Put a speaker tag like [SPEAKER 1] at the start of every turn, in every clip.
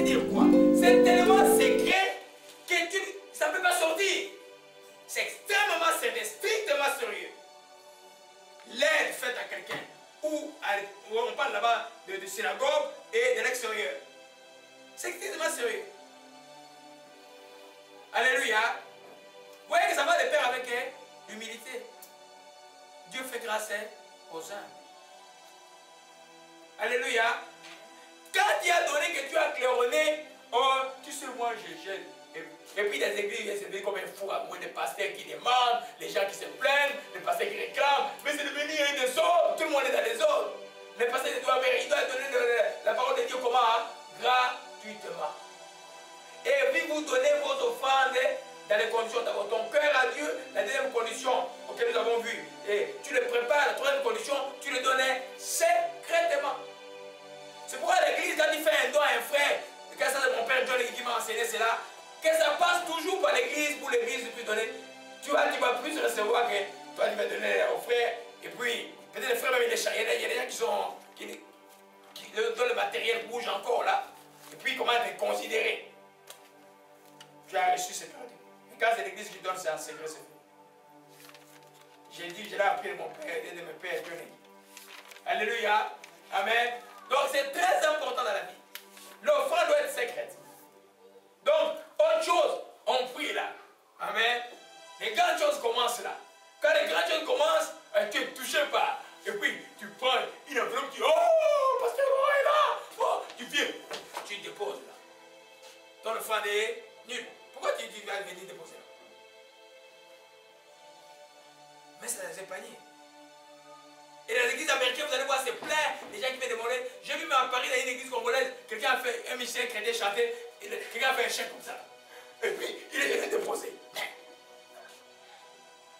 [SPEAKER 1] dire quoi? C'est tellement secret que ça ne peut pas sortir. C'est extrêmement sérieux, strictement sérieux. L'aide faite à quelqu'un, ou on parle là-bas de synagogue et de l'extérieur. C'est extrêmement sérieux. Alléluia. Vous voyez que ça va de pair avec l'humilité. Dieu fait grâce aux hommes. Alléluia. Quand tu as donné que tu as claironné, oh, tu sais, moi je gêne. Et puis les églises, c'est devenu comme un fou à moi, des pasteurs qui demandent, les gens qui se plaignent, les pasteurs qui réclament, mais c'est devenu un des autres, tout le monde est dans les autres. Les pasteurs doivent donner la parole de Dieu comment? Gratuitement. Et puis vous donnez vos offrandes dans les conditions d'avoir ton cœur à Dieu. La deuxième condition auquel nous avons vu, et tu le prépares, la troisième condition, tu le donnais secrètement. C'est pourquoi l'église, quand il fait un don à un frère, quand ça c'est mon père John qui m'a enseigné cela, que ça passe toujours par l'église pour l'église de plus donner. Tu vas plus recevoir que toi tu vas donner au frère. Et puis, peut-être les frères même il y a des gens dont le matériel bouge encore là. Et puis comment te considérer? Tu as reçu, c'est perdu. Et quand c'est l'église qui donne, c'est en secret, c'est fait. J'ai dit, je l'ai appris de mon père et de mes pères. Alléluia. Amen. Donc c'est très important dans la vie. L'offrande doit être secrète. Donc, autre chose, on prie là. Amen. Les grandes choses commencent là. Quand les grandes choses commencent, tu ne touches pas. Et puis, tu prends une enveloppe, tu dis, oh, parce que l'on est là. Oh, tu viens, tu déposes là. Ton offrande est nulle. Pourquoi tu vas venir déposer là? Mais c'est dans un panier. Et dans l'église américaine, vous allez voir, c'est plein des gens qui viennent demander. J'ai vu même à Paris, dans une église congolaise, quelqu'un a fait un musicien chrétien chanter, quelqu'un a fait un chèque comme ça. Et puis, il est venu déposer.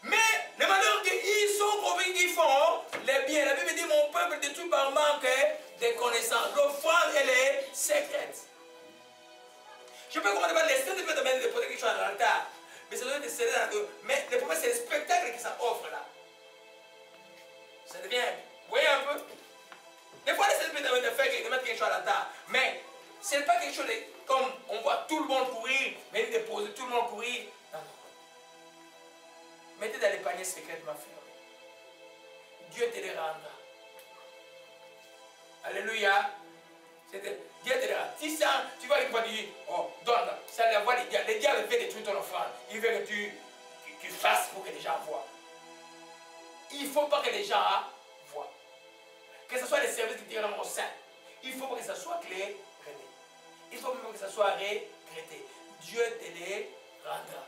[SPEAKER 1] Mais, les malheurs qu'ils sont convaincus qu'ils font les biens. La Bible dit, mon peuple détruit par manque de connaissances. L'offrande, elle est secrète. Je peux comprendre les saints de déposer quelque chose dans l'altar. Mais ça doit être serré dans le. Mais le problème, c'est le spectacle que ça offre là. Ça devient. Vous voyez un peu? Des fois, les saints de mettre quelque chose à l'altar. Mais ce n'est pas quelque chose de, comme on voit tout le monde courir, mais déposer tout le monde courir. Non, non. Mettez dans les paniers secrètement fermés. Dieu te les rendra. Alléluia. Dieu te les rendra. Si ça, tu vas dire, oh, donne, ça la voix, les diables veulent détruire ton offrande. Il veut que tu fasses pour que les gens voient. Il ne faut pas que les gens voient. Que ce soit les services qui te rendent au sein. Il faut pas que ça soit clair. Il faut même que ça soit regretté. Dieu te les rendra.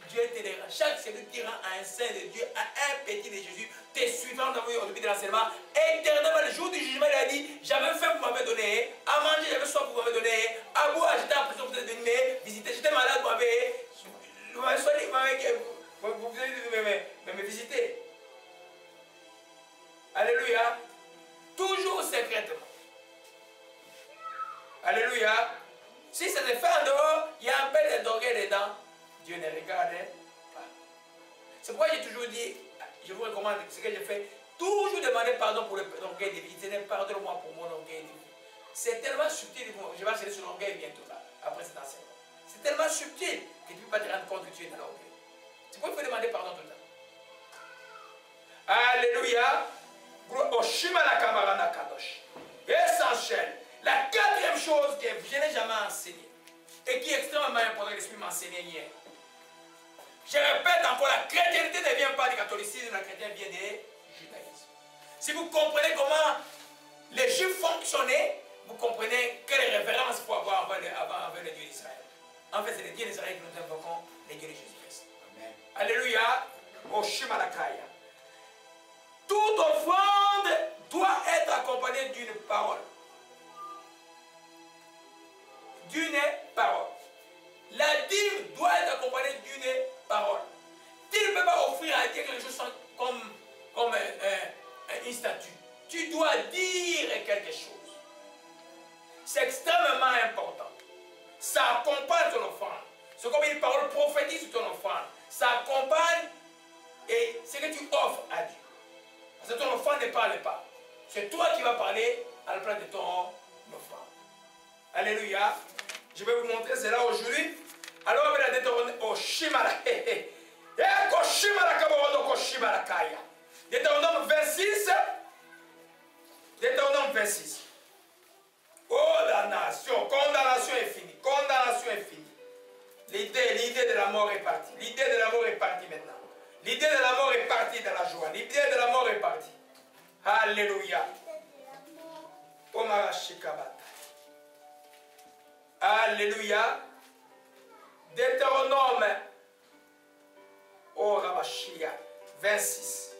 [SPEAKER 1] Dieu te les rendra. Chaque service qui rend à un saint de Dieu, à un petit de Jésus, te suivant dans au début de l'enseignement, éternellement, le jour du jugement, il a dit, j'avais faim, vous m'avez donné, à manger, j'avais soif, vous m'avez donné, à boire, j'étais en prison, vous avez donné, visiter, j'étais malade, vous m'avez soigné, vous avez me visiter. Alléluia. Toujours secrètement. Alléluia. Si ça se fait en dehors, il y a un peu d'orgueil dedans. Dieu ne regarde pas. C'est pourquoi j'ai toujours dit, je vous recommande ce que j'ai fait, toujours demander pardon pour l'orgueil de vie. Pardonne-moi pour mon orgueil de vie. C'est tellement subtil, je vais enseigner sur l'orgueil bientôt là, après cet enseignement. C'est tellement subtil que tu ne peux pas te rendre compte que tu es dans l'orgueil. C'est pourquoi il faut demander pardon tout le temps. Alléluia. Essentiel. La quatrième chose que je n'ai jamais enseignée et qui est extrêmement importante, l'Esprit m'a enseigné hier. Je répète encore, la chrétienté ne vient pas du catholicisme, la chrétienté vient du judaïsme. Si vous comprenez comment les juifs fonctionnaient, vous comprenez quelle référence il faut avoir avant le Dieu d'Israël. En fait, c'est le Dieu d'Israël que nous invoquons, le Dieu de Jésus-Christ. Amen. Alléluia. Oshimalakaya. Toute offrande doit être accompagnée d'une parole. D'une parole. La dîme doit être accompagnée d'une parole. Tu ne peux pas offrir à Dieu quelque chose comme une statue. Tu dois dire quelque chose. C'est extrêmement important. Ça accompagne ton offrande. C'est comme une parole prophétique sur ton offrande. Ça accompagne et ce que tu offres à Dieu. Parce que ton offrande ne parle pas. C'est toi qui vas parler à la place de ton offrande. Alléluia. Je vais vous montrer cela aujourd'hui. Alors, on va la Deutéronome. Deutéronome 26. Deutéronome 26. Condamnation. Condamnation est finie. Condamnation est finie. L'idée de la mort est partie. L'idée de la mort est partie maintenant. L'idée de la mort est partie dans la joie. L'idée de la mort est partie. Alléluia. Alléluia. Deutéronome. Oh Rabashia. 26.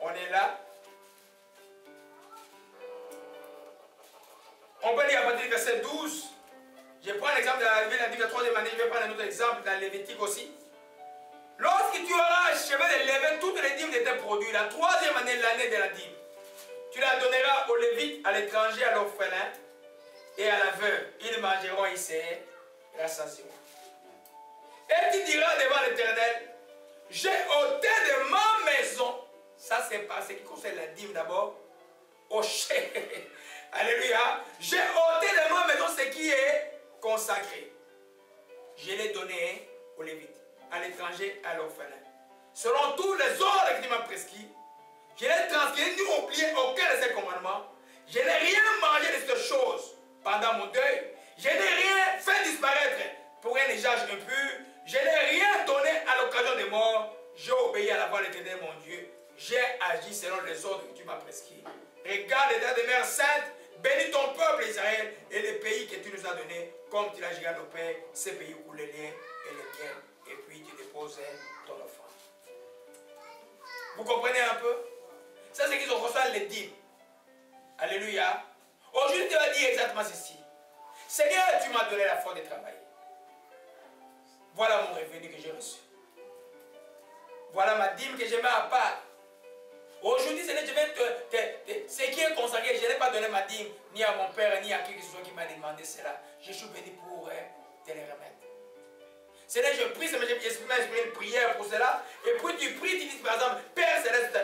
[SPEAKER 1] On est là. On peut lire à partir du verset 12. Je prends l'exemple de la Lévitique, la troisième année. Je vais prendre un autre exemple dans Lévitique aussi. Lorsque tu auras achevé de lever toutes les dîmes de tes produits, la troisième année, l'année de la dîme, tu la donneras aux Lévites, à l'étranger, à l'orphelin et à la veuve. Ils mangeront, ils se rassasieront. Et tu diras devant l'Éternel, j'ai ôté de ma maison, ça c'est pas ce qui concerne la dîme d'abord, alléluia, j'ai ôté de ma maison ce qui est consacré. Je l'ai donné aux Lévites, à l'étranger, à l'orphelin. Selon tous les ordres que tu m'as prescrits, je n'ai transgressé ni oublié aucun de ces commandements. Je n'ai rien mangé de ces choses pendant mon deuil. Je n'ai rien fait disparaître pour un usage impur. Je n'ai rien donné à l'occasion des morts. J'ai obéi à la voix de l'Éternel, mon Dieu. J'ai agi selon les ordres que tu m'as prescrits. Regarde l'état des mers saintes. Bénis ton peuple Israël et les pays que tu nous as donnés, comme tu l'as juré à nos pères, ces pays où les liens et les biens. Et puis tu déposes ton offrande. Vous comprenez un peu? Ça, c'est qu'ils ont reçu les dîmes. Alléluia. Aujourd'hui, tu vas dire exactement ceci. Seigneur, tu m'as donné la force de travailler. Voilà mon revenu que j'ai reçu. Voilà ma dîme que je mets à part. Aujourd'hui, Seigneur, je vais ce qui est consacré, je n'ai pas donné ma dîme, ni à mon père, ni à qui que ce soit qui m'a demandé cela. Je suis béni pour te les remettre. Seigneur, je prie, Seigneur, j'ai une prière pour cela. Et puis tu pries, tu dis par exemple, Père Céleste,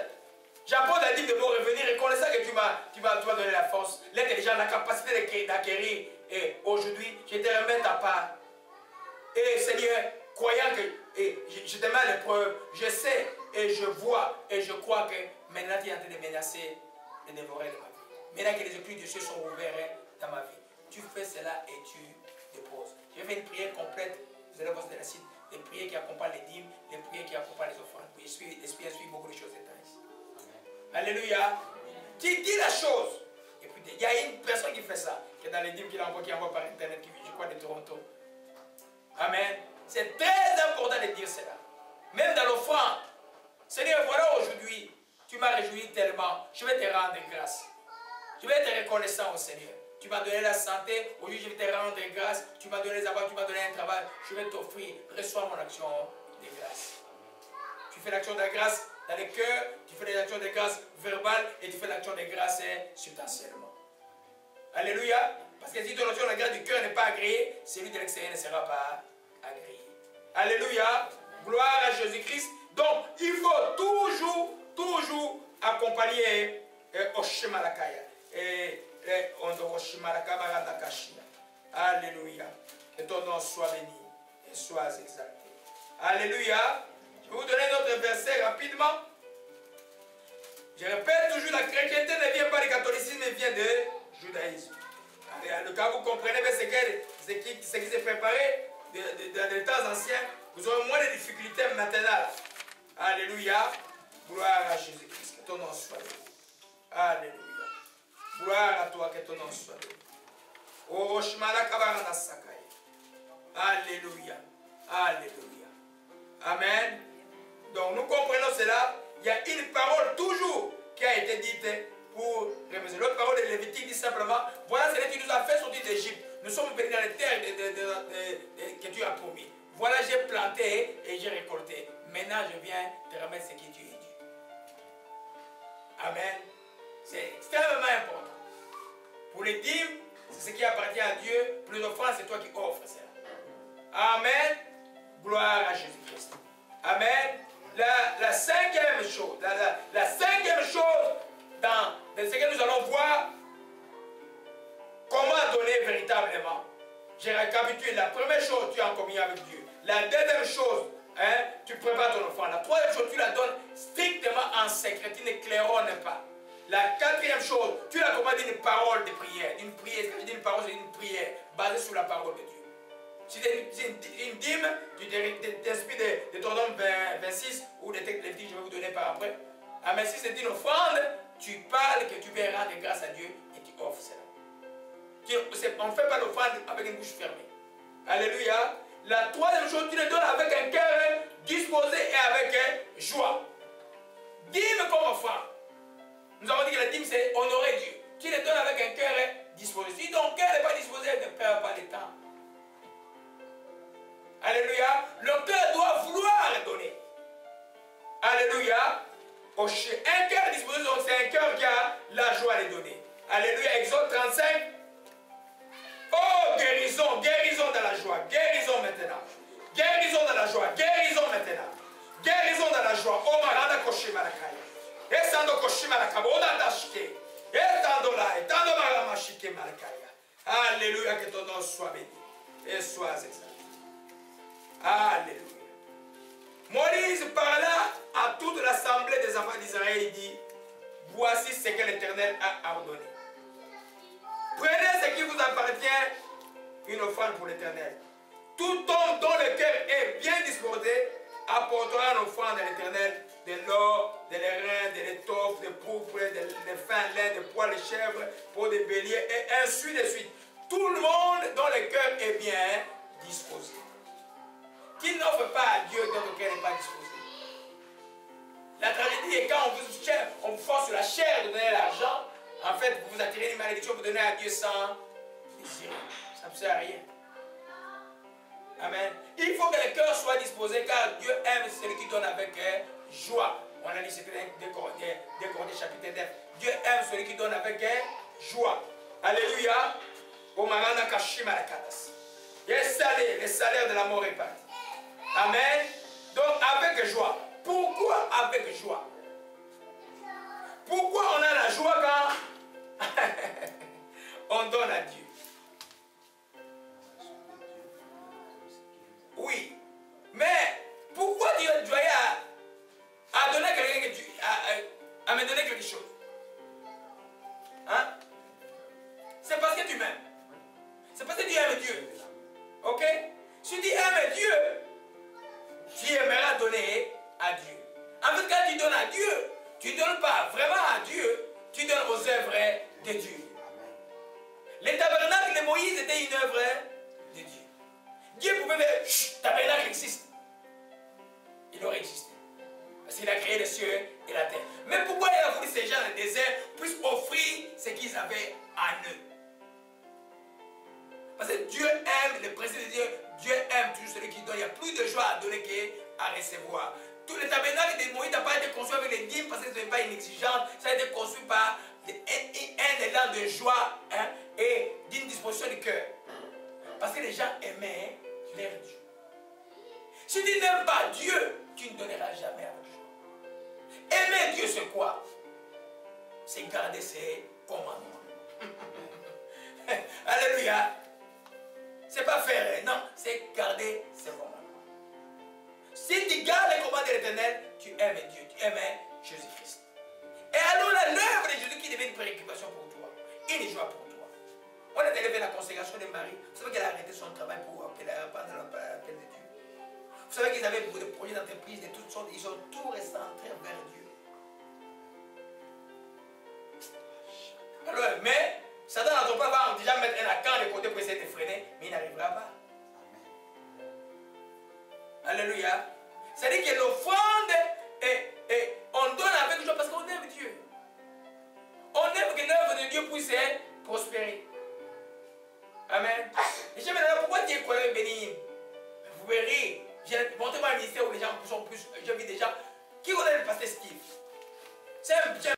[SPEAKER 1] j'apporte la dîme de mon revenu, reconnaissant que tu m'as donné la force, l'intelligence, la capacité d'acquérir. Et aujourd'hui, je te remets ta part. Et Seigneur, croyant que je te mets à l'épreuve, je sais et je vois et je crois que maintenant tu es en train de menacer de dévorer de ma vie. Maintenant que les écluses de cieux sont ouverts dans ma vie, tu fais cela et tu déposes. Je vais faire une prière complète. Vous allez voir sur la site, les prières qui accompagnent les dîmes, les prières qui accompagnent les offrandes. Oui, l'Esprit instruit beaucoup de choses ici. Alléluia. Tu dis la chose. Et puis il y a une personne qui fait ça, qui est dans les dîmes qui envoie par internet, qui vit, je crois, de Toronto. Amen. C'est très important de dire cela. Même dans l'offrande. Seigneur, voilà aujourd'hui, tu m'as réjoui tellement. Je vais te rendre grâce. Je vais être reconnaissant au Seigneur. Tu m'as donné la santé. Aujourd'hui, je vais te rendre grâce. Tu m'as donné les avoirs, tu m'as donné un travail. Je vais t'offrir. Reçois mon action de grâce. Tu fais l'action de grâce dans le cœur. Tu fais l'action de grâce verbale. Et tu fais l'action de grâce substantiellement. Alléluia. Parce que si ton action de grâce du cœur n'est pas agréée, celui de l'extérieur ne sera pas agréé. Alléluia. Gloire à Jésus-Christ. Donc, il faut toujours accompagner Oshimalakaya. Alléluia. Que ton nom soit béni et soit exalté. Alléluia. Je vais vous donner un autre verset rapidement. Je répète toujours, la chrétienté ne vient pas du catholicisme, elle vient du judaïsme. Le cas vous comprenez bien ce qui s'est préparé dans les temps anciens, vous aurez moins de difficultés maintenant. Alléluia. Gloire à Jésus-Christ. Que ton nom soit béni. Alléluia. Gloire à toi, que ton nom soit béni. Oh, alléluia. Alléluia. Amen. Donc nous comprenons cela. Il y a une parole toujours qui a été dite pour remercier. L'autre parole de Lévitique dit simplement, voilà ce que tu nous as fait sortir d'Égypte. Nous sommes venus dans les terres que tu as promis. Voilà, j'ai planté et j'ai récolté. Maintenant, je viens te remettre ce que tu as dit. Amen. C'est extrêmement important. Pour les dîmes, c'est ce qui appartient à Dieu. Pour les offrandes, c'est toi qui offres cela. Amen. Gloire à Jésus-Christ. Amen. La cinquième chose, la cinquième chose dans ce que nous allons voir, comment donner véritablement. je récapitule. La première chose, tu es en communion avec Dieu. La deuxième chose, hein, tu prépares ton offrande. La troisième chose, tu la donnes strictement en secret. Tu ne claironnes pas. La quatrième chose, tu l'accompagnes d'une parole de prière. Une prière, quand je dis une parole, c'est une prière basée sur la parole de Dieu. Si c'est une dîme, tu t'inspires de ton nom 26 ou des textes que je vais vous donner par après. Ah, mais si c'est une offrande, tu parles que tu veux rendre grâce à Dieu et tu offres cela. On ne fait pas l'offrande avec une bouche fermée. Alléluia. La troisième chose, tu le donnes avec un cœur disposé et avec joie. Dîme comme offrande. Nous avons dit que la dîme, c'est honorer Dieu. Tu le donnes avec un cœur disposé. Si ton cœur n'est pas disposé, ne perds pas le temps. Alléluia. Le cœur doit vouloir donner. Alléluia. Un cœur disposé, c'est un cœur qui a la joie de donner. Alléluia. Exode 35. Oh, guérison, guérison dans la joie. Guérison maintenant. Guérison dans la joie. Guérison maintenant. Guérison dans la joie. Oh, marada koshima la kaya. Esando koshima la kaba. Oda dashike. Etando la. Etando marama shike malakaya. Alléluia. Que ton nom soit béni. Et soit exalté. Alléluia. Moïse parla à toute l'assemblée des enfants d'Israël. Il dit, voici ce que l'Éternel a ordonné. Prenez ce qui vous appartient, une offrande pour l'Éternel. Tout homme dont le cœur est bien disposé apportera une offrande à l'Éternel, de l'or, de l'airain, de l'étoffe, de pourpre, de fin lin, de poils de chèvre, pour des béliers, et ainsi de suite. Tout le monde dont le cœur est bien disposé. Qui n'offre pas à Dieu dont le cœur n'est pas disposé. La tragédie est quand on vous force sur la chair de donner l'argent. En fait, vous attirez une malédiction, vous donnez à Dieu sans désirer. Ça ne sert à rien. Amen. Il faut que le cœur soit disposé car Dieu aime celui qui donne avec joie. On a dit c'était 2 Corinthiens chapitre 9. Dieu aime celui qui donne avec joie. Alléluia. Les salaires de la mort est parti. Amen. Donc avec joie. Pourquoi avec joie? Pourquoi on a la joie quand on donne à Dieu? Oui. Mais pourquoi Dieu doit à donner quelqu'un que tu à me donner quelque chose? Hein? C'est parce que tu m'aimes. C'est parce que tu aimes Dieu. Ok? Si tu aimes Dieu, tu aimeras donner à Dieu. En fait, quand tu donnes à Dieu, tu ne donnes pas vraiment à Dieu, tu donnes aux œuvres de Dieu. Les tabernacles de Moïse étaient une œuvre de Dieu. Dieu pouvait dire, chut, tabernacle existe. Il aurait existé. Parce qu'il a créé les cieux et la terre. Mais pourquoi il a voulu ces gens dans le désert puissent offrir ce qu'ils avaient en eux? Parce que Dieu aime, le principe de Dieu, Dieu aime toujours celui qui donne. Il y a plus de joie à donner qu'à recevoir. Tout le tabernacle de Moïse n'a pas été construit avec les dîmes parce que ce n'est pas une exigence. Ça a été construit par un élan de joie, hein, et d'une disposition du cœur. Parce que les gens aimaient leur Dieu. Si tu n'aimes pas Dieu, tu ne donneras jamais avec joie. Aimer Dieu, c'est quoi? C'est garder ses commandements. Alléluia. C'est pas faire, non, c'est garder ses commandements. Si tu gardes les commandements de l'Éternel, tu aimes Dieu, tu aimes Jésus-Christ. Et alors l'œuvre de Jésus qui devient une préoccupation pour toi, une joie pour toi. On a élevé la consécration de Marie. Vous savez qu'elle a arrêté son travail pour pendant l'appel de Dieu. Vous savez qu'ils avaient beaucoup de projets d'entreprise de toutes sortes, ils ont tout recentré vers Dieu. Alors, mais Satan n'entend pas va déjà mettre un accant de côté pour essayer de freiner, mais il n'arrivera pas. Alléluia. C'est-à-dire que l'offrande, on donne avec joie parce qu'on aime Dieu. On aime que l'œuvre de Dieu puisse prospérer. Amen. Et je me demande pourquoi Dieu est béni. Vous verrez, montrez-moi un ministère où les gens sont plus. Je vis des gens qui connaissent le pasteur Steve. C'est un